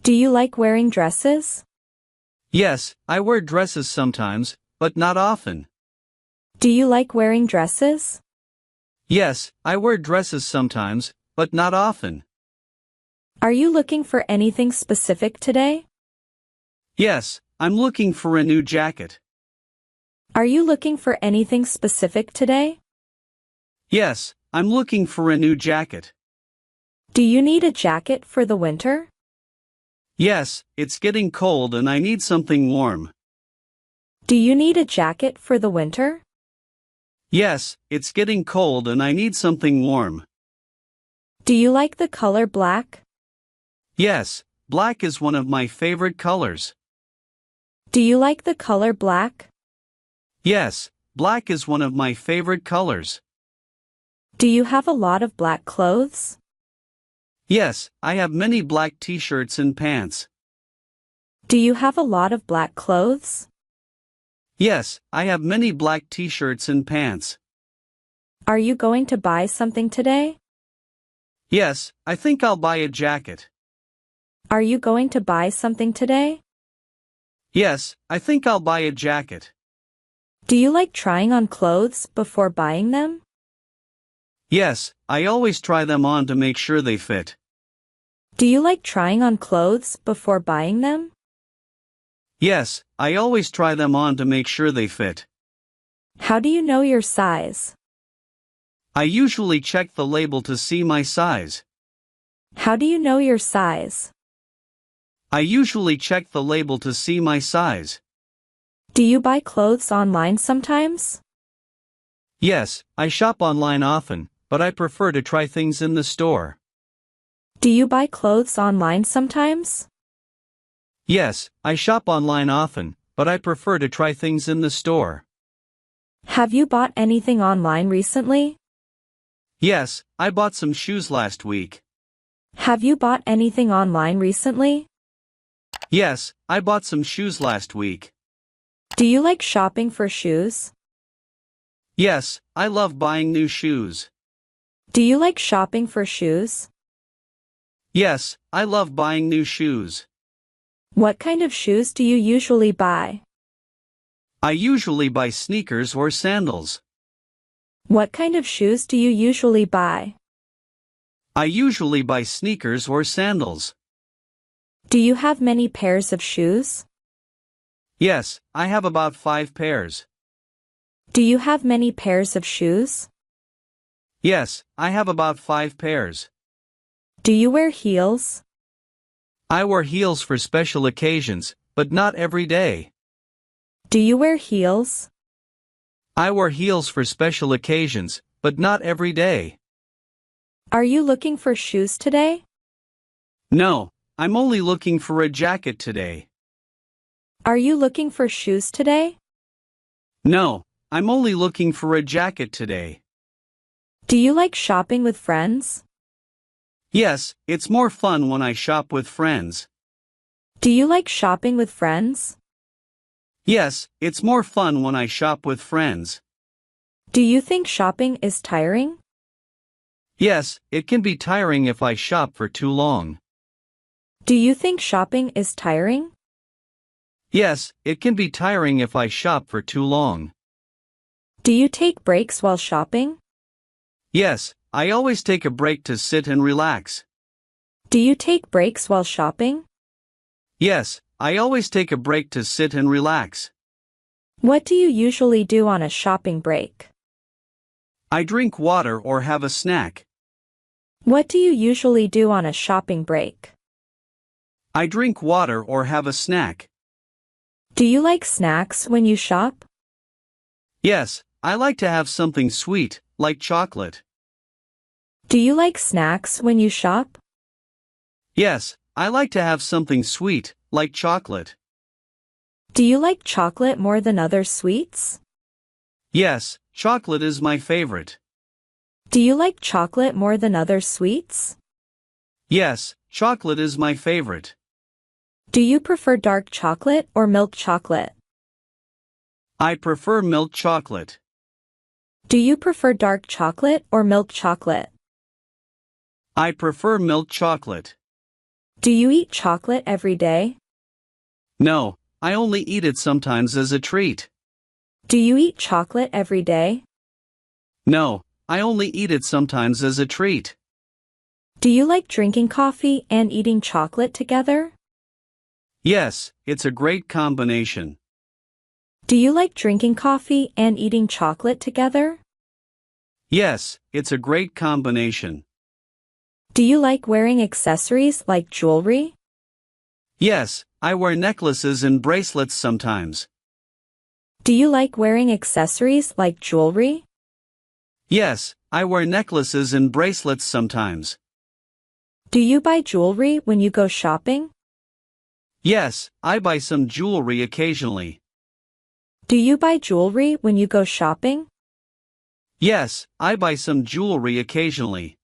Do you like wearing dresses? Yes, I wear dresses sometimes, but not often. Do you like wearing dresses? Yes, I wear dresses sometimes, but not often. Are you looking for anything specific today? Yes, I'm looking for a new jacket. Are you looking for anything specific today? Yes, I'm looking for a new jacket. Do you need a jacket for the winter? Yes, it's getting cold and I need something warm. Do you need a jacket for the winter? Yes, it's getting cold and I need something warm. Do you like the color black? Yes, black is one of my favorite colors. Do you like the color black? Yes, black is one of my favorite colors. Do you have a lot of black clothes? Yes, I have many black t-shirts and pants. Do you have a lot of black clothes? Yes, I have many black t-shirts and pants. Are you going to buy something today? Yes, I think I'll buy a jacket. Are you going to buy something today? Yes, I think I'll buy a jacket. Do you like trying on clothes before buying them? Yes, I always try them on to make sure they fit. Do you like trying on clothes before buying them? Yes, I always try them on to make sure they fit. How do you know your size? I usually check the label to see my size. How do you know your size? I usually check the label to see my size. Do you buy clothes online sometimes? Yes, I shop online often, but I prefer to try things in the store. Do you buy clothes online sometimes? Yes, I shop online often, but I prefer to try things in the store. Have you bought anything online recently? Yes, I bought some shoes last week. Have you bought anything online recently? Yes, I bought some shoes last week. Do you like shopping for shoes? Yes, I love buying new shoes. Do you like shopping for shoes? Yes, I love buying new shoes. What kind of shoes do you usually buy? I usually buy sneakers or sandals. What kind of shoes do you usually buy? I usually buy sneakers or sandals. Do you have many pairs of shoes? Yes, I have about 5 pairs. Do you have many pairs of shoes? Yes, I have about 5 pairs. Do you wear heels? I wear heels for special occasions, but not every day. Do you wear heels? I wear heels for special occasions, but not every day. Are you looking for shoes today? No, I'm only looking for a jacket today. Are you looking for shoes today? No, I'm only looking for a jacket today. Do you like shopping with friends? Yes, it's more fun when I shop with friends. Do you like shopping with friends? Yes, it's more fun when I shop with friends. Do you think shopping is tiring? Yes, it can be tiring if I shop for too long. Do you think shopping is tiring? Yes, it can be tiring if I shop for too long. Do you take breaks while shopping? Yes, I always take a break to sit and relax. Do you take breaks while shopping? Yes, I always take a break to sit and relax. What do you usually do on a shopping break? I drink water or have a snack. What do you usually do on a shopping break? I drink water or have a snack. Do you like snacks when you shop? Yes, I like to have something sweet, like chocolate. Do you like snacks when you shop? Yes, I like to have something sweet, like chocolate. Do you like chocolate more than other sweets? Yes, chocolate is my favorite. Do you like chocolate more than other sweets? Yes, chocolate is my favorite. Do you prefer dark chocolate or milk chocolate? I prefer milk chocolate. Do you prefer dark chocolate or milk chocolate? I prefer milk chocolate. Do you eat chocolate every day? No, I only eat it sometimes as a treat. Do you eat chocolate every day? No, I only eat it sometimes as a treat. Do you like drinking coffee and eating chocolate together? Yes, it's a great combination. Do you like drinking coffee and eating chocolate together? Yes, it's a great combination. Do you like wearing accessories like jewelry? Yes, I wear necklaces and bracelets sometimes. Do you like wearing accessories like jewelry? Yes, I wear necklaces and bracelets sometimes. Do you buy jewelry when you go shopping? Yes, I buy some jewelry occasionally. Do you buy jewelry when you go shopping? Yes, I buy some jewelry occasionally.